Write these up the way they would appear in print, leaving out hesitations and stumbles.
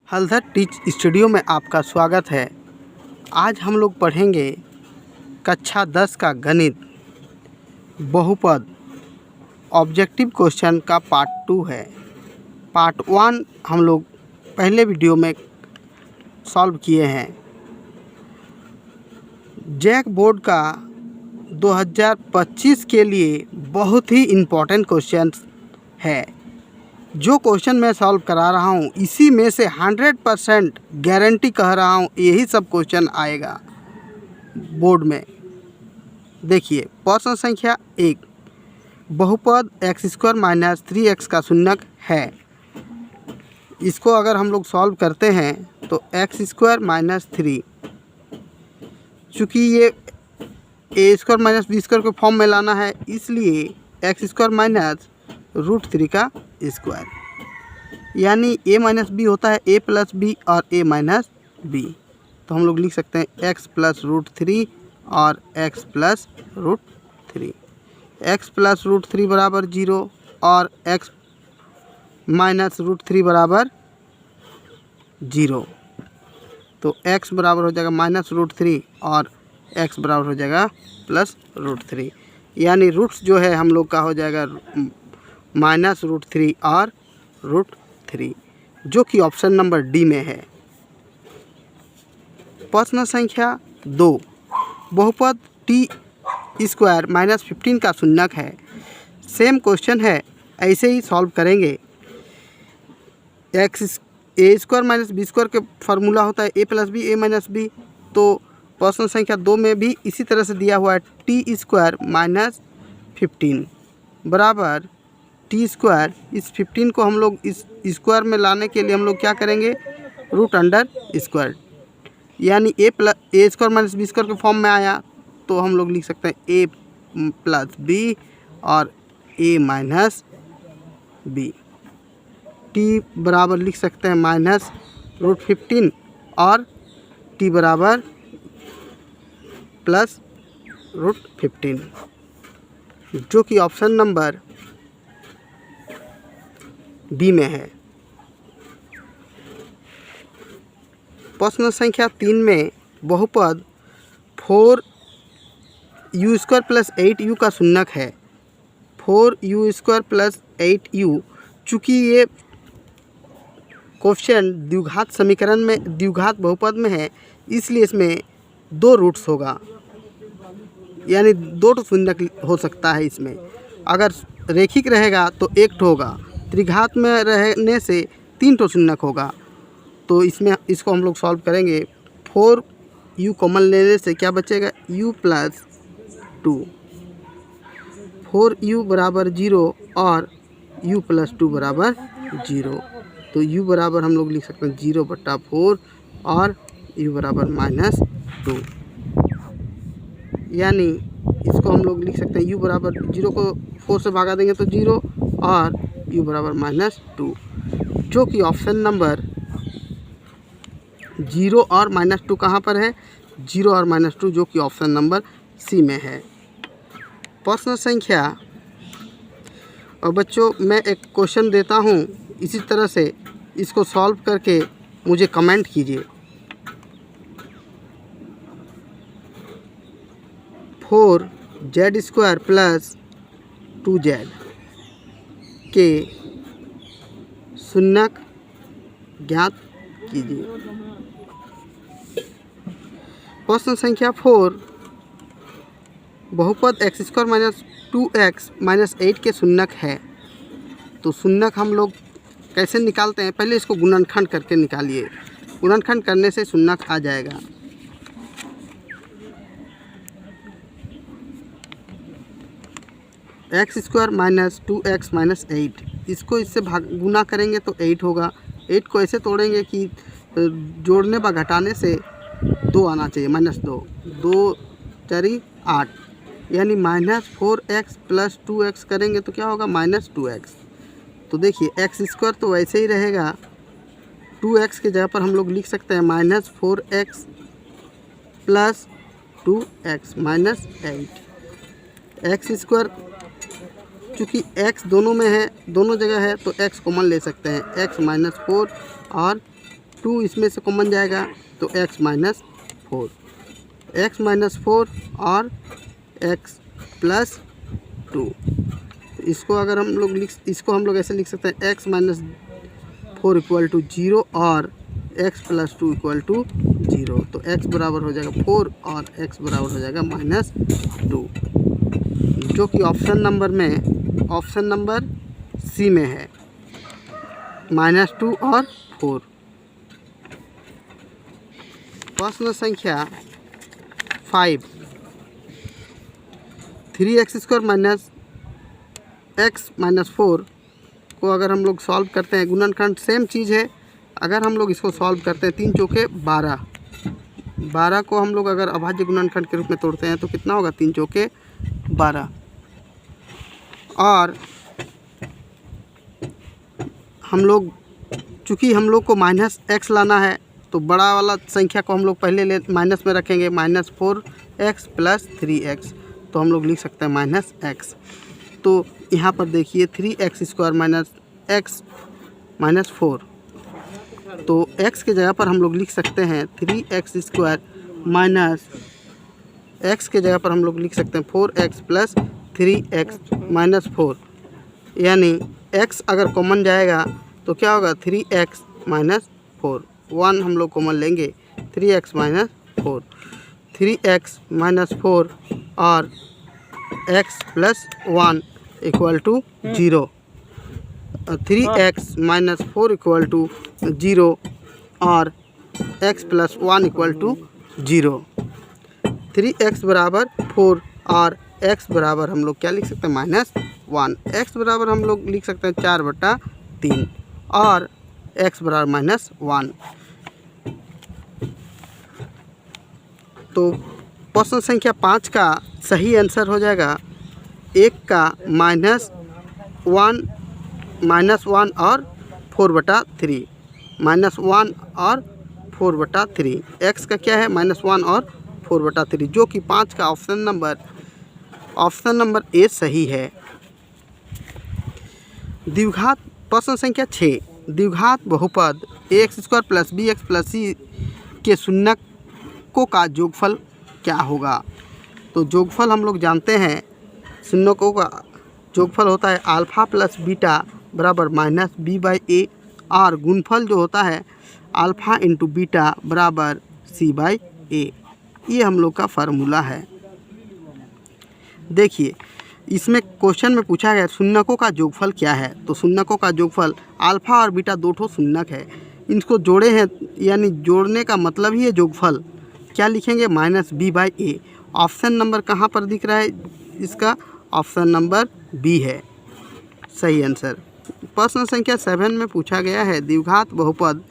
हलधर teach studio में आपका स्वागत है। आज हम लोग पढ़ेंगे कक्षा 10 का गणित बहुपद ऑब्जेक्टिव क्वेश्चन का पार्ट 2 है। पार्ट 1 हम लोग पहले वीडियो में सॉल्व किए हैं। जैक बोर्ड का 2025 के लिए बहुत ही इम्पोर्टेंट क्वेश्चन है। जो क्वेश्चन मैं सॉल्व करा रहा हूँ इसी में से 100% गारंटी कह रहा हूँ यही सब क्वेश्चन आएगा बोर्ड में। देखिए प्रश्न संख्या 1, बहुपद x² माइनस 3x का शून्यक है। इसको अगर हम लोग सॉल्व करते हैं तो x² माइनस 3, चूँकि ये a² माइनस b² के फॉर्म में लाना है इसलिए x² माइनस √3 का स्क्वायर, यानी a माइनस बी होता है a प्लस बी और a माइनस बी। तो हम लोग लिख सकते हैं x प्लस √3 और x प्लस √3। x प्लस √3 बराबर 0 और x माइनस √3 बराबर 0। तो x बराबर हो जाएगा माइनस √3 और x बराबर हो जाएगा प्लस √3, यानी रूट्स जो है हम लोग का हो जाएगा माइनस √3 और √3, जो कि ऑप्शन नंबर डी में है। प्रश्न संख्या 2, बहुपद t² माइनस 15 का शून्यक है। सेम क्वेश्चन है, ऐसे ही सॉल्व करेंगे। a² माइनस b² के फार्मूला होता है a plus b a minus b. तो प्रश्न संख्या 2 में भी इसी तरह से दिया हुआ है t² माइनस 15 बराबर t²। इस 15 को हम लोग इस स्क्वायर में लाने के लिए हम लोग क्या करेंगे, √अंडर², यानी a² माइनस b² के फॉर्म में आया तो हम लोग लिख सकते हैं a प्लस बी और a माइनस बी। t बराबर लिख सकते हैं माइनस √15 और t बराबर प्लस √15, जो कि ऑप्शन नंबर बी में है। प्रश्न संख्या 3 में बहुपद 4u² प्लस 8u का शून्यक है। 4u² प्लस 8u, चूँकि ये क्वेश्चन द्विघात समीकरण में द्विघात बहुपद में है इसलिए इसमें 2 रूट्स होगा, यानी 2 शून्यक हो सकता है इसमें। अगर रेखिक रहेगा तो 1 होगा, त्रिघात में रहने से 3 शून्यक होगा। तो इसमें इसको हम लोग सॉल्व करेंगे। 4u कॉमन लेने से क्या बचेगा, u प्लस 2। 4u बराबर 0 और u प्लस 2 बराबर 0। तो u बराबर हम लोग लिख सकते हैं 0/4 और u बराबर -2, यानी इसको हम लोग लिख सकते हैं u बराबर 0 को 4 से भागा देंगे तो 0 और u बराबर -2, जो कि ऑप्शन नंबर 0 और -2 कहाँ पर है, 0 और -2, जो कि ऑप्शन नंबर सी में है। प्रश्न संख्या, और बच्चों मैं एक क्वेश्चन देता हूँ, इसी तरह से इसको सॉल्व करके मुझे कमेंट कीजिए। 4z² प्लस 2z के शून्यक ज्ञात कीजिए। प्रश्न संख्या 4, बहुपद x² माइनस 2x माइनस 8 के शून्यक है। तो शून्यक हम लोग कैसे निकालते हैं, पहले इसको गुणनखंड करके निकालिए। गुणनखंड करने से शून्यक आ जाएगा। x² माइनस 2x माइनस 8, इसको इससे गुना करेंगे तो 8 होगा। 8 को ऐसे तोड़ेंगे कि जोड़ने व घटाने से 2 आना चाहिए, -2, 2 4 8, यानी -4x प्लस 2x करेंगे तो क्या होगा, -2x। तो देखिए x² तो वैसे ही रहेगा, 2x के जगह पर हम लोग लिख सकते हैं -4x plus 2x minus 8। x² चूँकि x दोनों में है, दोनों जगह है, तो x कॉमन ले सकते हैं, x -4 और 2 इसमें से कॉमन जाएगा तो x माइनस 4, x माइनस 4 और x प्लस 2। इसको अगर हम लोग ऐसे लिख सकते हैं x माइनस 4 इक्वल टू 0 और x प्लस 2 इक्वल टू 0। तो x बराबर हो जाएगा 4 और x बराबर हो जाएगा माइनस 2, जो कि ऑप्शन नंबर सी में है, -2 और 4। प्रश्न संख्या 5, 3x² माइनस x माइनस 4 को अगर हम लोग सॉल्व करते हैं, गुणनखंड सेम चीज़ है। अगर हम लोग इसको सॉल्व करते हैं 3 चौके 12 को हम लोग अगर अभाज्य गुणनखंड के रूप में तोड़ते हैं तो कितना होगा, 3 चौके 12। और चूँकि हम लोग को माइनस x लाना है तो बड़ा वाला संख्या को हम लोग पहले माइनस में रखेंगे, -4x प्लस 3x, तो हम लोग लिख सकते हैं -x। तो यहाँ पर देखिए 3x² माइनस x माइनस 4, तो x के जगह पर हम लोग लिख सकते हैं 3x² माइनस x के जगह पर हम लोग लिख सकते हैं 4x प्लस 3x माइनस 4, यानी x अगर कॉमन जाएगा तो क्या होगा, 3x माइनस 4, 1 हम लोग कॉमन लेंगे, 3x माइनस 4, 3x माइनस 4 और x plus 1 equal to 0, 3x minus 4 equal to 0 और x plus 1 equal to 0। 3x बराबर 4 और x बराबर हम लोग क्या लिख सकते हैं, -1। x बराबर हम लोग लिख सकते हैं 4/3 और x बराबर -1। तो प्रश्न संख्या 5 का सही आंसर हो जाएगा 1 का -1 और 4/3, -1 और 4/3। x का क्या है, -1 और 4/3, जो कि 5 का ऑप्शन नंबर ए सही है। द्विघात प्रश्न संख्या 6, द्विघात बहुपद ax² plus bx plus c के शून्यकों का योगफल क्या होगा। तो योगफल हम लोग जानते हैं, शून्यकों का योगफल होता है अल्फ़ा प्लस बीटा बराबर -b/a, और गुणफल जो होता है अल्फ़ा इंटू बीटा बराबर c/a। ये हम लोग का फार्मूला है। देखिए इसमें क्वेश्चन में पूछा गया शून्यकों का योगफल क्या है। तो शून्यकों का योगफल अल्फ़ा और बीटा 2 ठो शून्यक है, इनको जोड़े हैं, यानी जोड़ने का मतलब ही है योगफल। क्या लिखेंगे, -b/a। ऑप्शन नंबर कहाँ पर दिख रहा है इसका, ऑप्शन नंबर बी है सही आंसर। प्रश्न संख्या 7 में पूछा गया है द्विघात बहुपद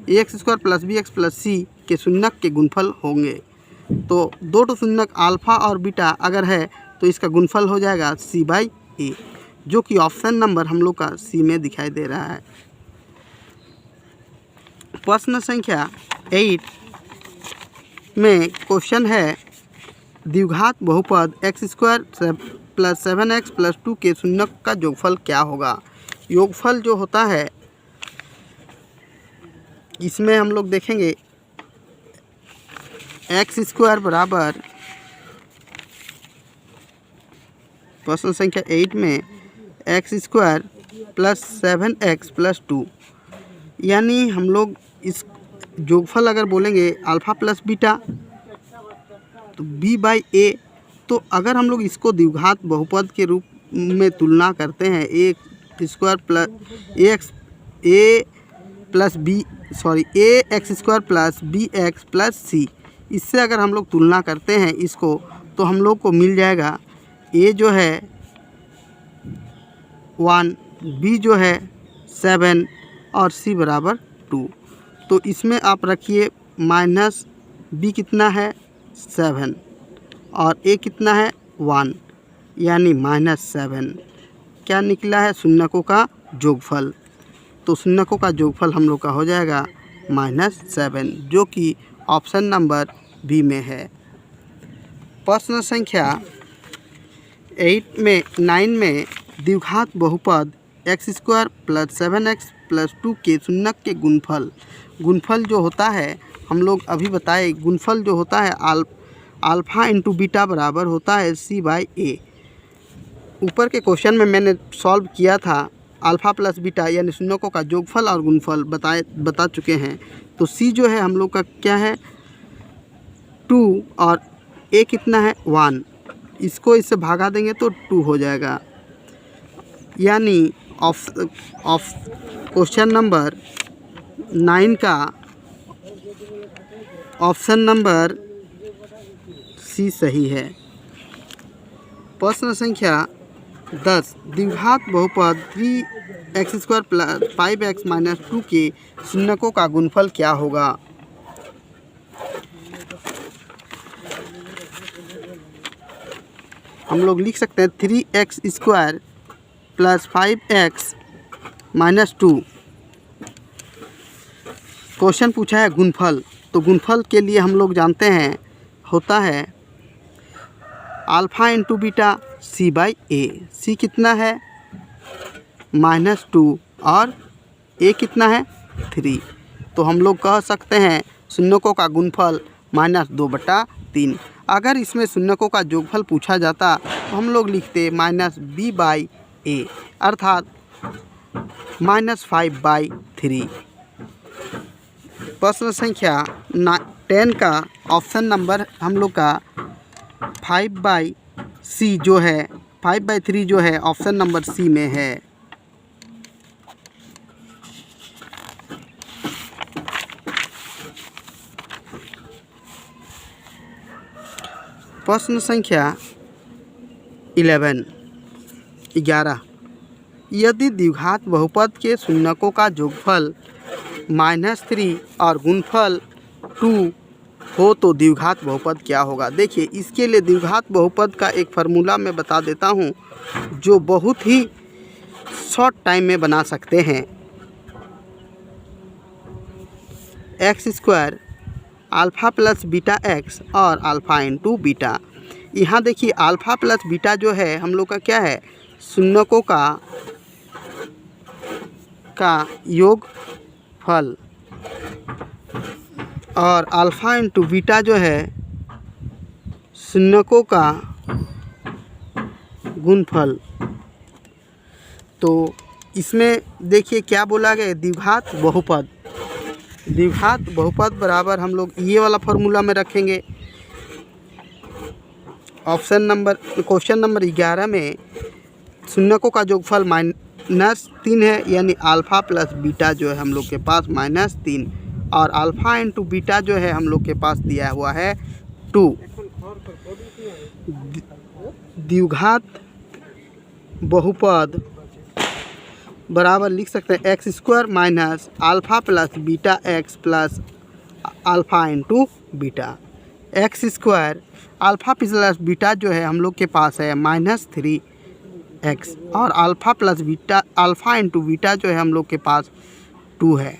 ax² plus bx plus c के शून्यक के गुणफल होंगे। तो 2 ठो शून्यक अल्फ़ा और बीटा अगर है तो इसका गुणफल हो जाएगा c/a, जो कि ऑप्शन नंबर हम लोग का सी में दिखाई दे रहा है। प्रश्न संख्या 8 में क्वेश्चन है द्विघात बहुपद x² प्लस 7x प्लस 2 के शून्यक का योगफल क्या होगा। योगफल जो होता है इसमें हम लोग देखेंगे x² बराबर, प्रश्न संख्या 8 में x² प्लस 7x प्लस 2, यानी हम लोग इस योगफल अगर बोलेंगे अल्फ़ा प्लस बीटा तो b/a। तो अगर हम लोग इसको द्विघात बहुपद के रूप में तुलना करते हैं ax² plus bx plus c, इससे अगर हम लोग तुलना करते हैं इसको तो हम लोग को मिल जाएगा a जो है 1, b जो है 7 और c बराबर 2। तो इसमें आप रखिए -b कितना है 7 और a कितना है 1, यानी -7 क्या निकला है, शून्यकों का योगफल। तो शून्यकों का योगफल हम लोग का हो जाएगा -7, जो कि ऑप्शन नंबर बी में है। प्रश्न संख्या 9 में द्विघात बहुपद x² प्लस 7x प्लस 2 के शून्यक के गुणफल। गुणफल जो होता है हम लोग अभी बताए, गुणफल जो होता है अल्फ़ा इंटू बीटा बराबर होता है C/A। ऊपर के क्वेश्चन में मैंने सॉल्व किया था, अल्फ़ा प्लस बीटा यानी शून्यकों का योगफल और गुणफल बता चुके हैं। तो C जो है हम लोग का क्या है 2 और A कितना है 1, इसको इससे भागा देंगे तो 2 हो जाएगा। यानी क्वेश्चन नंबर 9 का ऑप्शन नंबर C सही है। प्रश्न संख्या 10, द्विघात बहुपद 3x² + 5x - 2 के शून्यकों का गुणफल क्या होगा। हम लोग लिख सकते हैं 3x² + 5x - 2। क्वेश्चन पूछा है गुणफल, तो गुणफल के लिए हम लोग जानते हैं होता है alpha into beta C/A। C कितना है -2 और A कितना है 3। तो हम लोग कह सकते हैं शून्यकों का गुणफल -2/3। अगर इसमें शून्यकों का योगफल पूछा जाता तो हम लोग लिखते -B/A अर्थात -5/3। प्रश्न संख्या 10 का ऑप्शन नंबर हम लोग का 5/C जो है 5/3 जो है ऑप्शन नंबर C में है। प्रश्न संख्या 11 यदि द्विघात बहुपद के शून्यकों का योगफल -3 और गुणफल 2 हो तो द्विघात बहुपद क्या होगा। देखिए इसके लिए द्विघात बहुपद का एक फार्मूला मैं बता देता हूँ जो बहुत ही शॉर्ट टाइम में बना सकते हैं। x² alpha plus beta x और अल्फ़ा इंटू बीटा। यहाँ देखिए अल्फ़ा प्लस बीटा जो है हम लोग का क्या है शून्यकों का योगफल और अल्फ़ा इंटू बीटा जो है शून्यकों का गुणफल। तो इसमें देखिए क्या बोला गया द्विघात बहुपद। द्विघात बहुपद बराबर हम लोग ये वाला फार्मूला में रखेंगे। क्वेश्चन नंबर 11 में शून्यकों का योगफल -3 है, यानी अल्फ़ा प्लस बीटा जो है हम लोग के पास -3 और अल्फ़ा इंटू बीटा जो है हम लोग के पास दिया हुआ है 2। द्विघात बहुपद बराबर लिख सकते हैं x² - alpha plus beta x plus alpha into beta. x² alpha plus beta जो है हम लोग के पास है -3x और alpha plus beta alpha into beta जो है हम लोग के पास 2 है।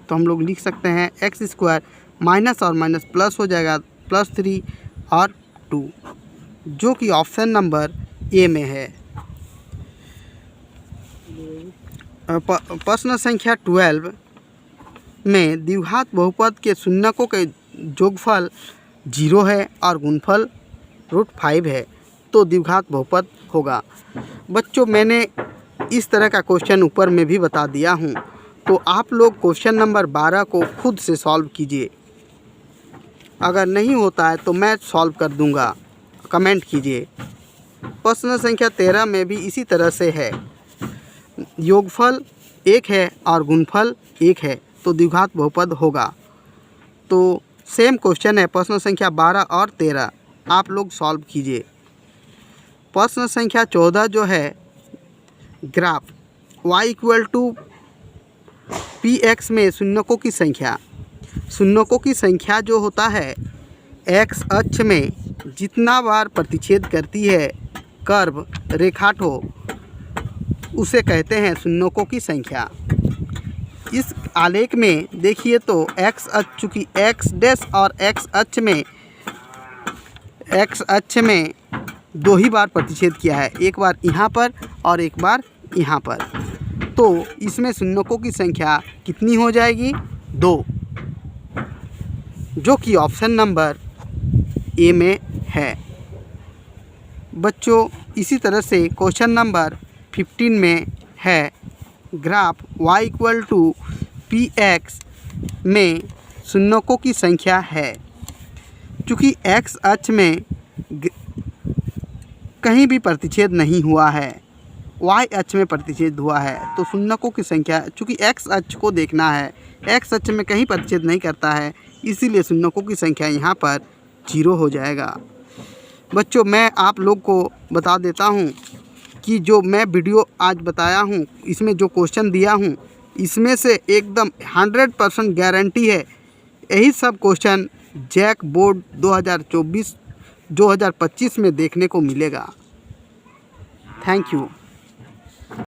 तो हम लोग लिख सकते हैं x² माइनस और माइनस प्लस हो जाएगा +3 और 2 जो कि ऑप्शन नंबर A में है। प्रश्न संख्या 12 में द्विघात बहुपद के शून्यकों के योगफल 0 है और गुणफल √5 है तो द्विघात बहुपद होगा। बच्चों मैंने इस तरह का क्वेश्चन ऊपर में भी बता दिया हूँ, तो आप लोग क्वेश्चन नंबर 12 को खुद से सॉल्व कीजिए। अगर नहीं होता है तो मैं सॉल्व कर दूंगा, कमेंट कीजिए। प्रश्न संख्या 13 में भी इसी तरह से है, योगफल 1 है और गुणफल 1 है तो द्विघात बहुपद होगा। तो सेम क्वेश्चन है प्रश्न संख्या 12 और 13, आप लोग सॉल्व कीजिए। प्रश्न संख्या 14 जो है ग्राफ y = px में शून्यकों की संख्या। शून्यकों की संख्या जो होता है x अक्ष में जितना बार प्रतिच्छेद करती है कर्व रेखाठो उसे कहते हैं शून्यकों की संख्या। इस आलेख में देखिए तो x अक्ष चूँकि x डैश और x अक्ष में 2 ही बार प्रतिच्छेद किया है, एक बार यहाँ पर और एक बार यहाँ पर। तो इसमें शून्यकों की संख्या कितनी हो जाएगी? 2, जो कि ऑप्शन नंबर ए में है। बच्चों, इसी तरह से क्वेश्चन नंबर 15 में है graph y equal to p x में शून्यकों की संख्या है। चूँकि x अक्ष में कहीं भी प्रतिच्छेद नहीं हुआ है, y अक्ष में प्रतिच्छेद हुआ है, तो शून्यकों की संख्या, चूँकि x अक्ष को देखना है, x अक्ष में कहीं प्रतिच्छेद नहीं करता है, इसीलिए शून्यकों की संख्या यहाँ पर 0 हो जाएगा। बच्चों, मैं आप लोग को बता देता हूँ कि जो मैं वीडियो आज बताया हूँ, इसमें जो क्वेश्चन दिया हूँ, इसमें से एकदम 100% गारंटी है यही सब क्वेश्चन जैक बोर्ड 2024-2025 में देखने को मिलेगा। Thank you.